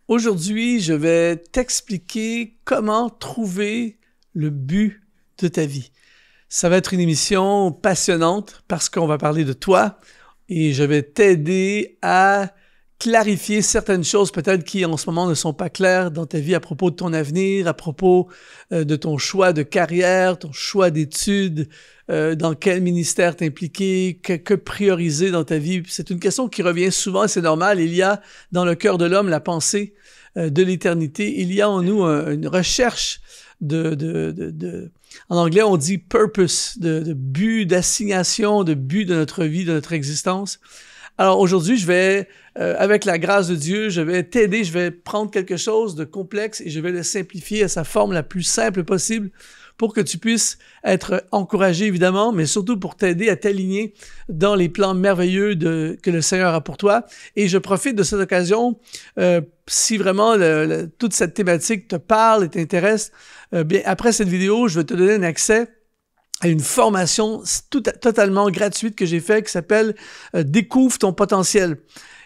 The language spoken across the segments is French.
Aujourd'hui, je vais t'expliquer comment trouver le but de ta vie. Ça va être une émission passionnante parce qu'on va parler de toi et je vais t'aider à clarifier certaines choses peut-être qui en ce moment ne sont pas claires dans ta vie à propos de ton avenir, à propos de ton choix de carrière, ton choix d'études, dans quel ministère t'impliquer, que prioriser dans ta vie. C'est une question qui revient souvent et c'est normal. Il y a dans le cœur de l'homme la pensée de l'éternité. Il y a en nous une recherche en anglais, on dit purpose, de but, d'assignation, de but de notre vie, de notre existence. Alors aujourd'hui, je vais, avec la grâce de Dieu, je vais t'aider, je vais prendre quelque chose de complexe et je vais le simplifier à sa forme la plus simple possible pour que tu puisses être encouragé, évidemment, mais surtout pour t'aider à t'aligner dans les plans merveilleux que le Seigneur a pour toi. Et je profite de cette occasion, si vraiment toute cette thématique te parle et t'intéresse, bien après cette vidéo, je vais te donner un accès à une formation totalement gratuite que j'ai faite qui s'appelle « Découvre ton potentiel ».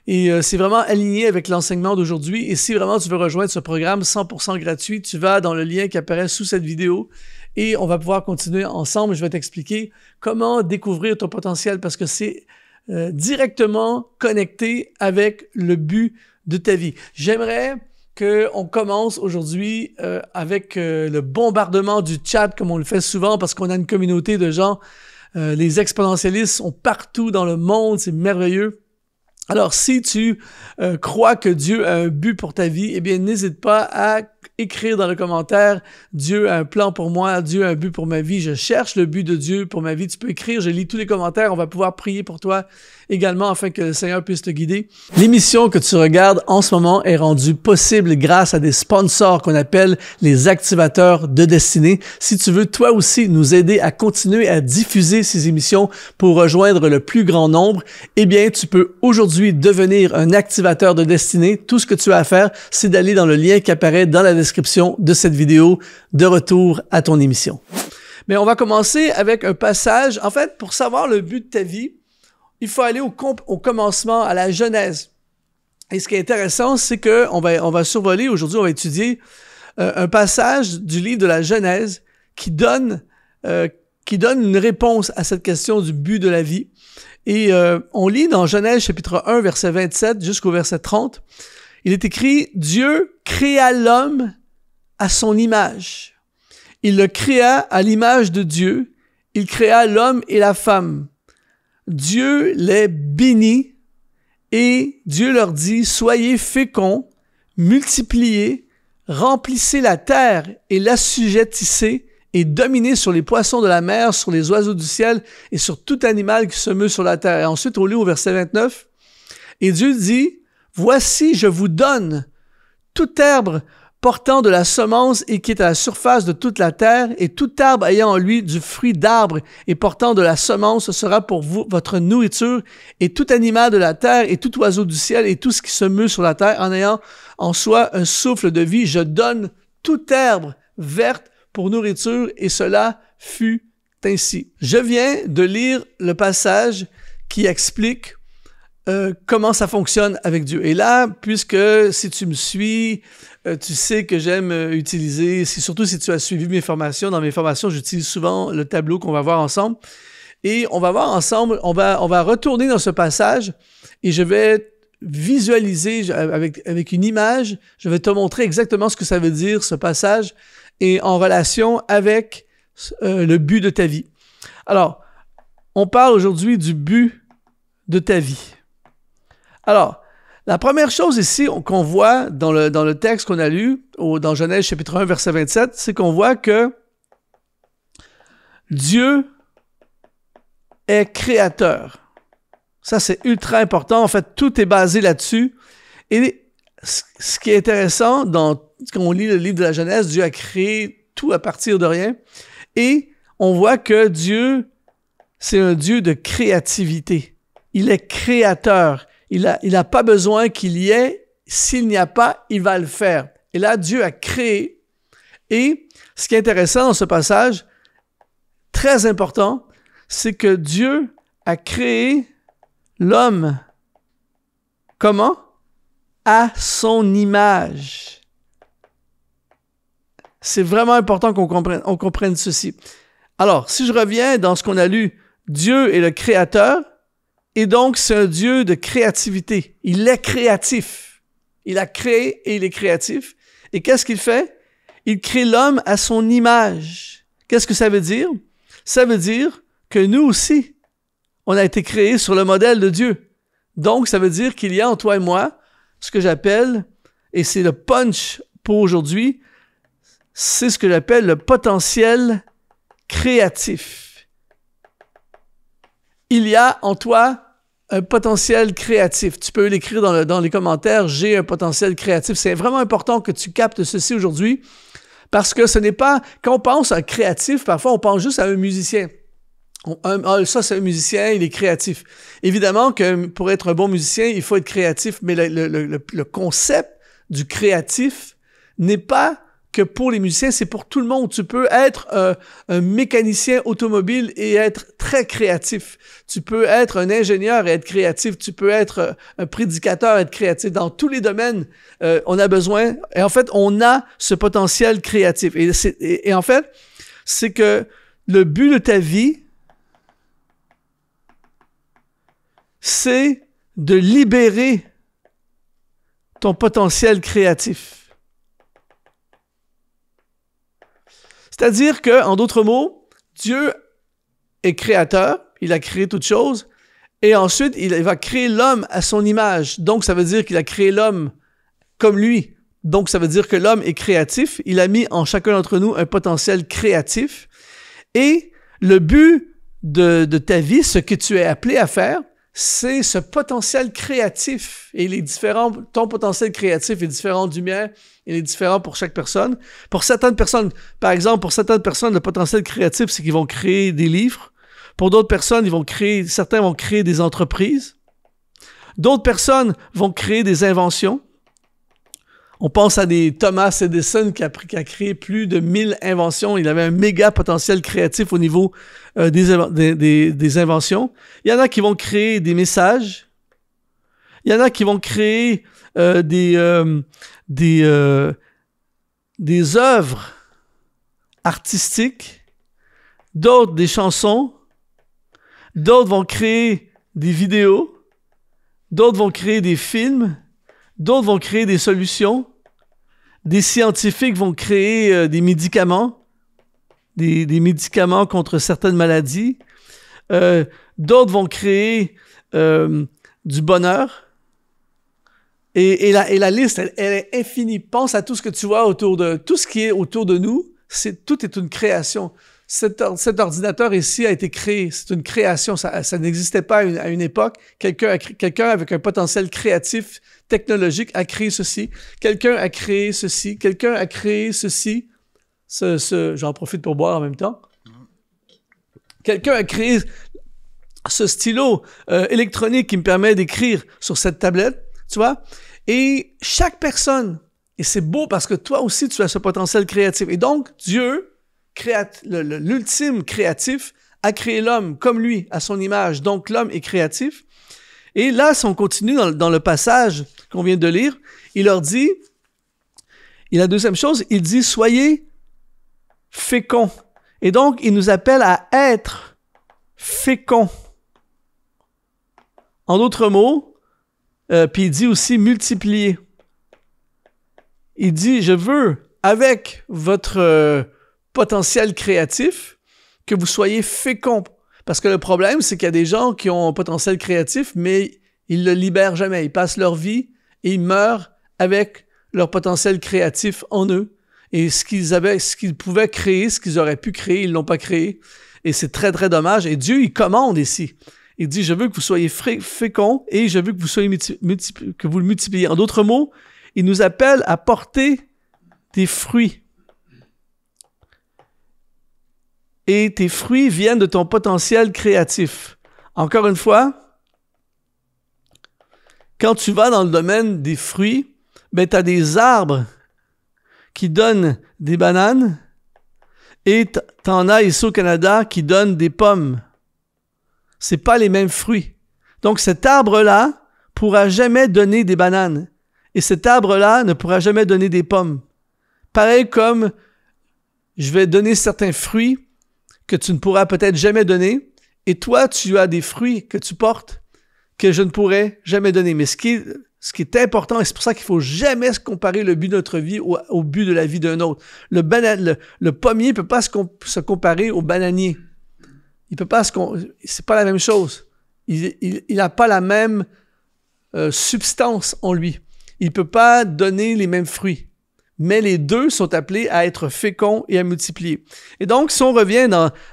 Et c'est vraiment aligné avec l'enseignement d'aujourd'hui. Et si vraiment tu veux rejoindre ce programme 100% gratuit, tu vas dans le lien qui apparaît sous cette vidéo et on va pouvoir continuer ensemble. Je vais t'expliquer comment découvrir ton potentiel parce que c'est directement connecté avec le but de ta vie. J'aimerais qu'on commence aujourd'hui avec le bombardement du chat comme on le fait souvent parce qu'on a une communauté de gens. Les exponentialistes sont partout dans le monde, c'est merveilleux. Alors, si tu crois que Dieu a un but pour ta vie, eh bien, n'hésite pas à écrire dans le commentaire « Dieu a un plan pour moi, Dieu a un but pour ma vie, je cherche le but de Dieu pour ma vie ». Tu peux écrire, je lis tous les commentaires, on va pouvoir prier pour toi également afin que le Seigneur puisse te guider. L'émission que tu regardes en ce moment est rendue possible grâce à des sponsors qu'on appelle les activateurs de destinée. Si tu veux toi aussi nous aider à continuer à diffuser ces émissions pour rejoindre le plus grand nombre, eh bien, tu peux aujourd'hui devenir un activateur de destinée. Tout ce que tu as à faire, c'est d'aller dans le lien qui apparaît dans la description de cette vidéo. De retour à ton émission. Mais on va commencer avec un passage. En fait, pour savoir le but de ta vie, il faut aller au commencement, à la Genèse. Et ce qui est intéressant, c'est qu'on va survoler, aujourd'hui, on va étudier un passage du livre de la Genèse qui donne une réponse à cette question du but de la vie. Et on lit dans Genèse chapitre 1, verset 27 jusqu'au verset 30. Il est écrit « Dieu créa l'homme à son image. Il le créa à l'image de Dieu. Il créa l'homme et la femme. Dieu les bénit et Dieu leur dit « Soyez féconds, multipliez, remplissez la terre et l'assujettissez et dominez sur les poissons de la mer, sur les oiseaux du ciel et sur tout animal qui se meut sur la terre. » Et ensuite, on lit au verset 29. Et Dieu dit « Voici, je vous donne toute herbe portant de la semence et qui est à la surface de toute la terre, et tout arbre ayant en lui du fruit d'arbre et portant de la semence, ce sera pour vous votre nourriture, et tout animal de la terre, et tout oiseau du ciel, et tout ce qui se meut sur la terre, en ayant en soi un souffle de vie, je donne toute herbe verte pour nourriture, et cela fut ainsi. » Je viens de lire le passage qui explique comment ça fonctionne avec Dieu. Et là, puisque si tu me suis, tu sais que j'aime utiliser, surtout si tu as suivi mes formations. Dans mes formations, j'utilise souvent le tableau qu'on va voir ensemble. Et on va voir ensemble, on va retourner dans ce passage et je vais visualiser avec une image, je vais te montrer exactement ce que ça veut dire, ce passage, et en relation avec le but de ta vie. Alors, on parle aujourd'hui du but de ta vie. Alors, la première chose ici qu'on voit dans le texte qu'on a lu, dans Genèse chapitre 1, verset 27, c'est qu'on voit que Dieu est créateur. Ça, c'est ultra important. En fait, tout est basé là-dessus. Et ce qui est intéressant, quand on lit le livre de la Genèse, Dieu a créé tout à partir de rien. Et on voit que Dieu, c'est un Dieu de créativité. Il est créateur. Il n'a pas besoin qu'il y ait. S'il n'y a pas, il va le faire. Et là, Dieu a créé. Et ce qui est intéressant dans ce passage, très important, c'est que Dieu a créé l'homme. Comment? à son image. C'est vraiment important qu'on comprenne ceci. Alors, si je reviens dans ce qu'on a lu, Dieu est le créateur, et donc c'est un Dieu de créativité. Il est créatif. Il a créé et il est créatif. Et qu'est-ce qu'il fait? Il crée l'homme à son image. Qu'est-ce que ça veut dire? Ça veut dire que nous aussi, on a été créés sur le modèle de Dieu. Donc, ça veut dire qu'il y a en toi et moi ce que j'appelle, et c'est le punch pour aujourd'hui, c'est ce que j'appelle le potentiel créatif. Il y a en toi un potentiel créatif. Tu peux l'écrire dans les commentaires, j'ai un potentiel créatif. C'est vraiment important que tu captes ceci aujourd'hui parce que ce n'est pas, quand on pense à un créatif, parfois on pense juste à un musicien. Ça, c'est un musicien, il est créatif. Évidemment que pour être un bon musicien, il faut être créatif, mais le concept du créatif n'est pas que pour les musiciens, c'est pour tout le monde. Tu peux être un mécanicien automobile et être très créatif. Tu peux être un ingénieur et être créatif. Tu peux être un prédicateur et être créatif. Dans tous les domaines, on a besoin, et en fait, on a ce potentiel créatif. Et en fait, c'est que le but de ta vie, c'est de libérer ton potentiel créatif. C'est-à-dire que, en d'autres mots, Dieu est créateur, il a créé toutes choses, et ensuite, il va créer l'homme à son image. Donc, ça veut dire qu'il a créé l'homme comme lui. Donc, ça veut dire que l'homme est créatif. Il a mis en chacun d'entre nous un potentiel créatif. Et le but de ta vie, ce que tu es appelé à faire, c'est ce potentiel créatif. Et il est différent, ton potentiel créatif est différent du mien, il est différent pour chaque personne. Pour certaines personnes, par exemple, pour certaines personnes, le potentiel créatif, c'est qu'ils vont créer des livres. Pour d'autres personnes, certains vont créer des entreprises. D'autres personnes vont créer des inventions. On pense à Thomas Edison qui a créé plus de 1000 inventions. Il avait un méga potentiel créatif au niveau des inventions. Il y en a qui vont créer des messages. Il y en a qui vont créer des œuvres artistiques. D'autres des chansons. D'autres vont créer des vidéos. D'autres vont créer des films. D'autres vont créer des solutions. Des scientifiques vont créer des médicaments, des médicaments contre certaines maladies. D'autres vont créer du bonheur. Et la liste, elle est infinie. Pense à tout ce que tu vois tout ce qui est autour de nous. Tout est une création. Cet ordinateur ici a été créé. C'est une création. Ça n'existait pas à une époque. Quelqu'un avec un potentiel créatif, technologique, a créé ceci. Quelqu'un a créé ceci. Quelqu'un a créé ceci. J'en profite pour boire en même temps. Quelqu'un a créé ce stylo électronique qui me permet d'écrire sur cette tablette. Tu vois? Et chaque personne, et c'est beau parce que toi aussi, tu as ce potentiel créatif. Et donc, Dieu, l'ultime créatif, a créé l'homme comme lui, à son image. Donc, l'homme est créatif. Et là, si on continue dans le passage qu'on vient de lire, il leur dit, la deuxième chose, il dit, soyez féconds. Et donc, il nous appelle à être féconds. En d'autres mots, puis il dit aussi multiplier. Il dit, je veux, avec votre potentiel créatif, que vous soyez féconds. Parce que le problème, c'est qu'il y a des gens qui ont un potentiel créatif, mais ils ne le libèrent jamais. Ils passent leur vie et ils meurent avec leur potentiel créatif en eux. Et ce qu'ils pouvaient créer, ce qu'ils auraient pu créer, ils ne l'ont pas créé. Et c'est très, très dommage. Et Dieu, il commande ici. Il dit, je veux que vous soyez féconds et je veux que que vous le multipliez. En d'autres mots, il nous appelle à porter des fruits. Et tes fruits viennent de ton potentiel créatif. Encore une fois, quand tu vas dans le domaine des fruits, ben, tu as des arbres qui donnent des bananes et tu en as ici au Canada qui donnent des pommes. Ce n'est pas les mêmes fruits. Donc cet arbre-là ne pourra jamais donner des bananes. et cet arbre-là ne pourra jamais donner des pommes. Pareil comme je vais donner certains fruits que tu ne pourras peut-être jamais donner, et toi, tu as des fruits que tu portes que je ne pourrai jamais donner. Mais ce qui est important, et c'est pour ça qu'il ne faut jamais se comparer le but de notre vie au but de la vie d'un autre. Le pommier ne peut pas se comparer au bananier. Il peut pas c'est pas la même chose. Il n'a pas la même substance en lui. Il ne peut pas donner les mêmes fruits. Mais les deux sont appelés à être féconds et à multiplier. Et donc, si on revient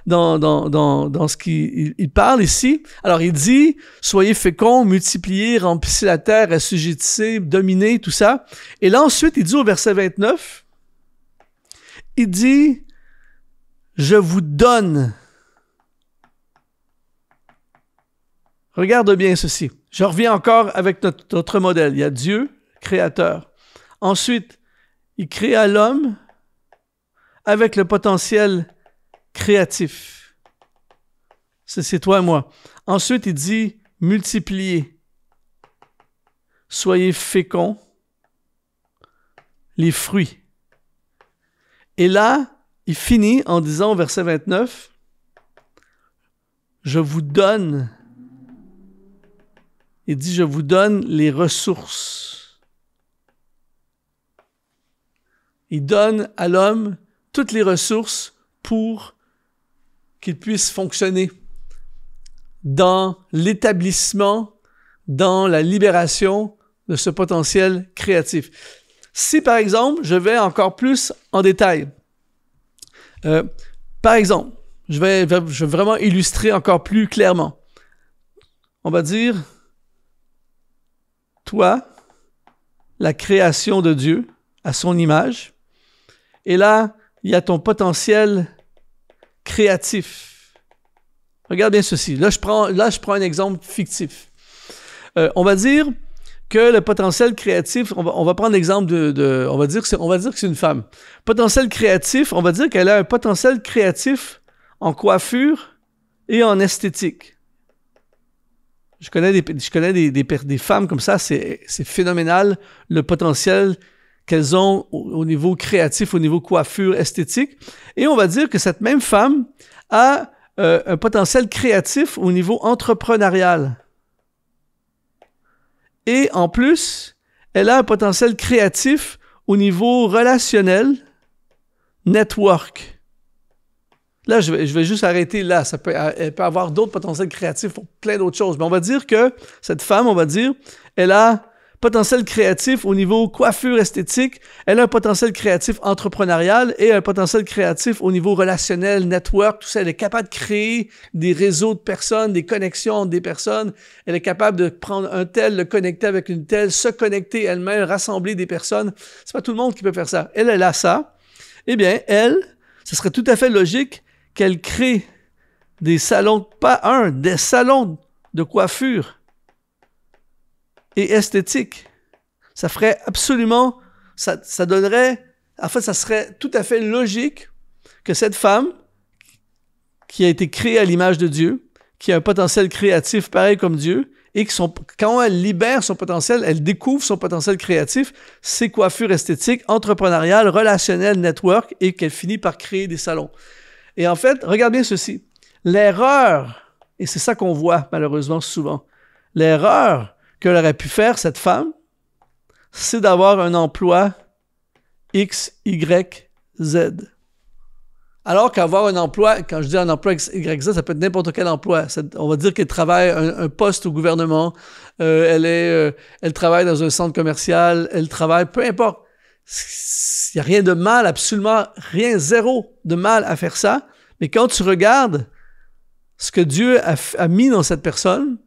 dans ce qu'il parle ici, alors il dit, soyez féconds, multipliez, remplissez la terre, assujettissez, dominez, tout ça. Et là, ensuite, il dit au verset 29, il dit, je vous donne. Regarde bien ceci. Je reviens encore avec notre modèle. Il y a Dieu, créateur. Ensuite, il créa l'homme avec le potentiel créatif. C'est toi et moi. Ensuite, il dit multipliez, soyez féconds, les fruits. Et là, il finit en disant au verset 29, je vous donne les ressources. Il donne à l'homme toutes les ressources pour qu'il puisse fonctionner dans l'établissement, dans la libération de ce potentiel créatif. Si, par exemple, je vais encore plus en détail, par exemple, je vais vraiment illustrer encore plus clairement. On va dire, toi, la création de Dieu, à son image, et là, il y a ton potentiel créatif. Regarde bien ceci. Là, je prends un exemple fictif. On va dire que le potentiel créatif, on va prendre l'exemple on va dire que c'est une femme. Potentiel créatif, on va dire qu'elle a un potentiel créatif en coiffure et en esthétique. Je connais des femmes comme ça, c'est phénoménal, le potentiel qu'elles ont au niveau créatif, au niveau coiffure, esthétique. Et on va dire que cette même femme a un potentiel créatif au niveau entrepreneurial. Et en plus, elle a un potentiel créatif au niveau relationnel, network. Là, je vais juste arrêter là. Elle peut avoir d'autres potentiels créatifs pour plein d'autres choses. Mais on va dire que cette femme, elle a potentiel créatif au niveau coiffure esthétique, elle a un potentiel créatif entrepreneurial et un potentiel créatif au niveau relationnel, network, tout ça. Elle est capable de créer des réseaux de personnes, des connexions entre des personnes. Elle est capable de prendre un tel, le connecter avec une telle, se connecter elle-même, rassembler des personnes. C'est pas tout le monde qui peut faire ça. Elle a ça. Eh bien, ce serait tout à fait logique qu'elle crée des salons, des salons de coiffure et esthétique. Ça ferait absolument, ça donnerait, en fait, ça serait tout à fait logique que cette femme, qui a été créée à l'image de Dieu, qui a un potentiel créatif pareil comme Dieu, et quand elle libère son potentiel, elle découvre son potentiel créatif, ses coiffures esthétiques, entrepreneuriales, relationnelles, network, et qu'elle finit par créer des salons. Et en fait, regarde bien ceci. L'erreur, et c'est ça qu'on voit malheureusement souvent, l'erreur qu'elle aurait pu faire, cette femme, c'est d'avoir un emploi X, Y, Z. Alors qu'avoir un emploi, quand je dis un emploi X, Y, Z, ça peut être n'importe quel emploi. On va dire qu'elle travaille un poste au gouvernement, elle travaille dans un centre commercial, elle travaille, peu importe. Il n'y a rien de mal, absolument rien, zéro de mal à faire ça. Mais quand tu regardes ce que Dieu a mis dans cette personne,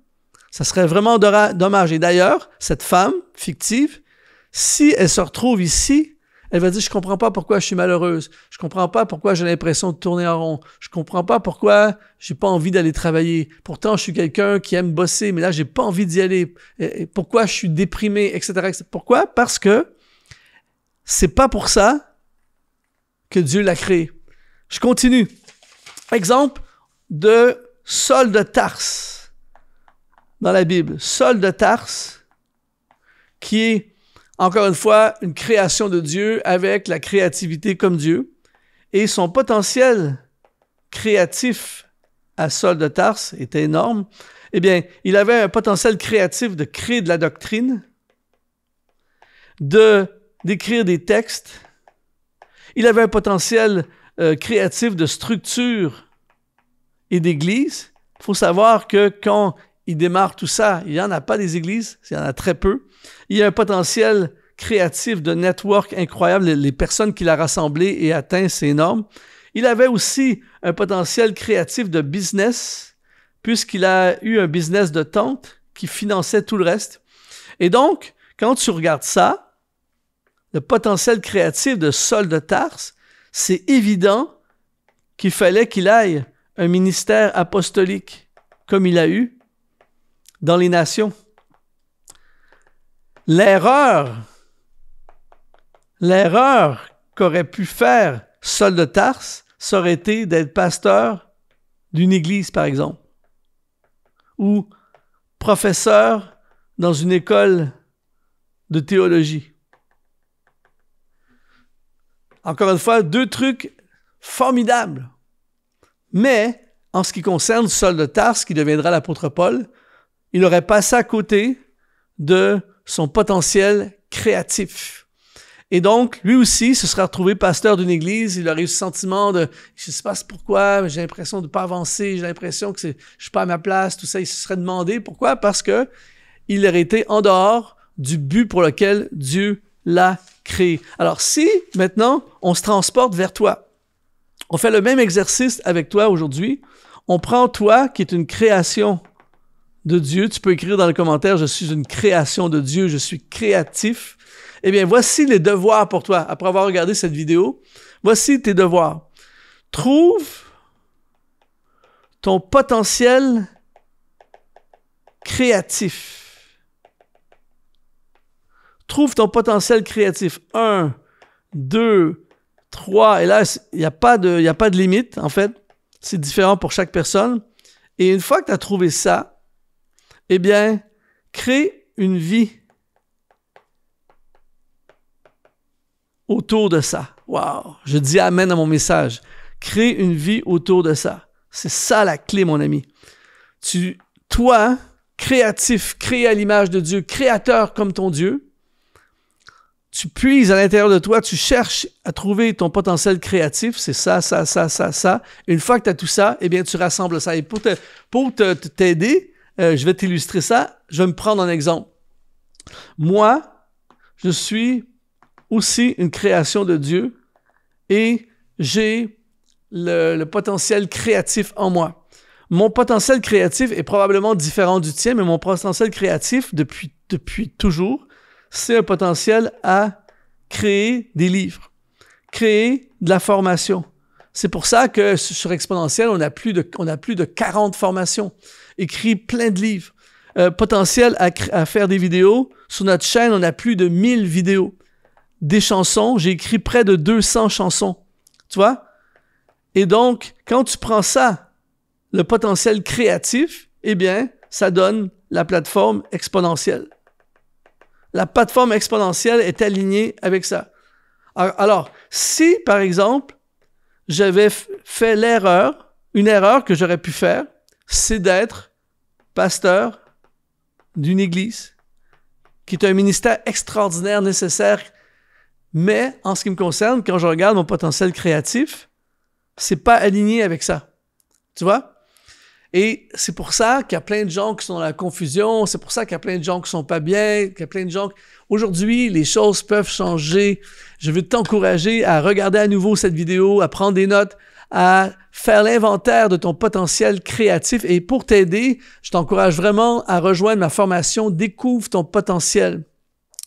ça serait vraiment dommage. Et d'ailleurs, cette femme fictive, si elle se retrouve ici, elle va dire, je comprends pas pourquoi je suis malheureuse. Je comprends pas pourquoi j'ai l'impression de tourner en rond. Je comprends pas pourquoi j'ai pas envie d'aller travailler. Pourtant, je suis quelqu'un qui aime bosser, mais là, j'ai pas envie d'y aller. Et pourquoi je suis déprimé, etc., etc. Pourquoi? Parce que c'est pas pour ça que Dieu l'a créé. Je continue. Exemple de Saul de Tarse dans la Bible. Saul de Tarse, qui est encore une fois, une création de Dieu avec la créativité comme Dieu. Et son potentiel créatif à Saul de Tarse était énorme. Eh bien, il avait un potentiel créatif de créer de la doctrine, d'écrire des textes. Il avait un potentiel créatif de structure et d'église. Il faut savoir que quand il démarre tout ça, il n'y en a pas des églises, il y en a très peu. Il y a un potentiel créatif de network incroyable. Les personnes qu'il a rassemblées et atteint, c'est énorme. Il avait aussi un potentiel créatif de business, puisqu'il a eu un business de tente qui finançait tout le reste. Et donc, quand tu regardes ça, le potentiel créatif de Saul de Tarse, c'est évident qu'il fallait qu'il aille un ministère apostolique comme il a eu dans les nations. L'erreur qu'aurait pu faire Saul de Tarse, ça aurait été d'être pasteur d'une église, par exemple, ou professeur dans une école de théologie. Encore une fois, deux trucs formidables. Mais, en ce qui concerne Saul de Tarse, qui deviendra l'apôtre Paul, il aurait passé à côté de son potentiel créatif. Et donc, lui aussi se sera retrouvé pasteur d'une église. Il aurait eu ce sentiment de « je ne sais pas pourquoi, mais j'ai l'impression de ne pas avancer, j'ai l'impression que je ne suis pas à ma place », tout ça. Il se serait demandé pourquoi? Parce que il aurait été en dehors du but pour lequel Dieu l'a créé. Alors, si maintenant, on se transporte vers toi, on fait le même exercice avec toi aujourd'hui, on prend toi qui est une création de Dieu, tu peux écrire dans le commentaire « Je suis une création de Dieu, je suis créatif ». Eh bien, voici les devoirs pour toi. Après avoir regardé cette vidéo, voici tes devoirs. Trouve ton potentiel créatif. Trouve ton potentiel créatif. 1, 2, 3. Et là, il n'y a pas de limite, en fait. C'est différent pour chaque personne. Et une fois que tu as trouvé ça, eh bien, crée une vie autour de ça. Wow! Je dis amen à mon message. Crée une vie autour de ça. C'est ça la clé, mon ami. Toi, créatif, créé à l'image de Dieu, créateur comme ton Dieu, tu puises à l'intérieur de toi, tu cherches à trouver ton potentiel créatif, c'est ça. Et une fois que tu as tout ça, eh bien, tu rassembles ça. Et pour t'aider, je vais t'illustrer ça. Je vais me prendre un exemple. Moi, je suis aussi une création de Dieu et j'ai le potentiel créatif en moi. Mon potentiel créatif est probablement différent du tien, mais mon potentiel créatif depuis toujours, c'est un potentiel à créer des livres, créer de la formation. C'est pour ça que sur Exponentiel, on a plus de 40 formations, écrit plein de livres. Potentiel à faire des vidéos. Sur notre chaîne, on a plus de 1000 vidéos. Des chansons, j'ai écrit près de 200 chansons. Tu vois? Et donc, quand tu prends ça, le potentiel créatif, eh bien, ça donne la plateforme exponentielle. La plateforme exponentielle est alignée avec ça. Alors, si, par exemple, j'avais fait une erreur que j'aurais pu faire, c'est d'être pasteur d'une église, qui est un ministère extraordinaire, nécessaire. Mais, en ce qui me concerne, quand je regarde mon potentiel créatif, c'est pas aligné avec ça. Tu vois? Et c'est pour ça qu'il y a plein de gens qui sont dans la confusion, c'est pour ça qu'il y a plein de gens qui sont pas bien, qu'il y a plein de gens... Aujourd'hui, les choses peuvent changer. Je veux t'encourager à regarder à nouveau cette vidéo, à prendre des notes, à faire l'inventaire de ton potentiel créatif. Et pour t'aider, je t'encourage vraiment à rejoindre ma formation « Découvre ton potentiel ».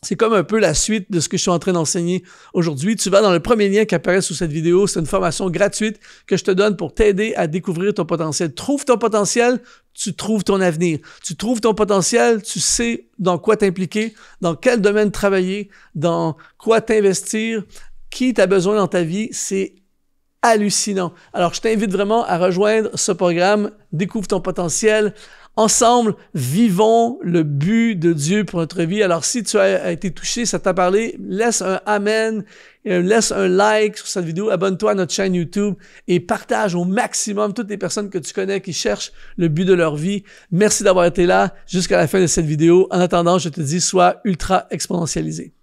C'est comme un peu la suite de ce que je suis en train d'enseigner aujourd'hui. Tu vas dans le premier lien qui apparaît sous cette vidéo. C'est une formation gratuite que je te donne pour t'aider à découvrir ton potentiel. Trouve ton potentiel, tu trouves ton avenir. Tu trouves ton potentiel, tu sais dans quoi t'impliquer, dans quel domaine travailler, dans quoi t'investir, qui t'as besoin dans ta vie. C'est hallucinant. Alors, je t'invite vraiment à rejoindre ce programme « Découvre ton potentiel ». Ensemble, vivons le but de Dieu pour notre vie. Alors, si tu as été touché, ça t'a parlé, laisse un amen, laisse un like sur cette vidéo, abonne-toi à notre chaîne YouTube et partage au maximum toutes les personnes que tu connais qui cherchent le but de leur vie. Merci d'avoir été là jusqu'à la fin de cette vidéo. En attendant, je te dis, sois ultra exponentialisé.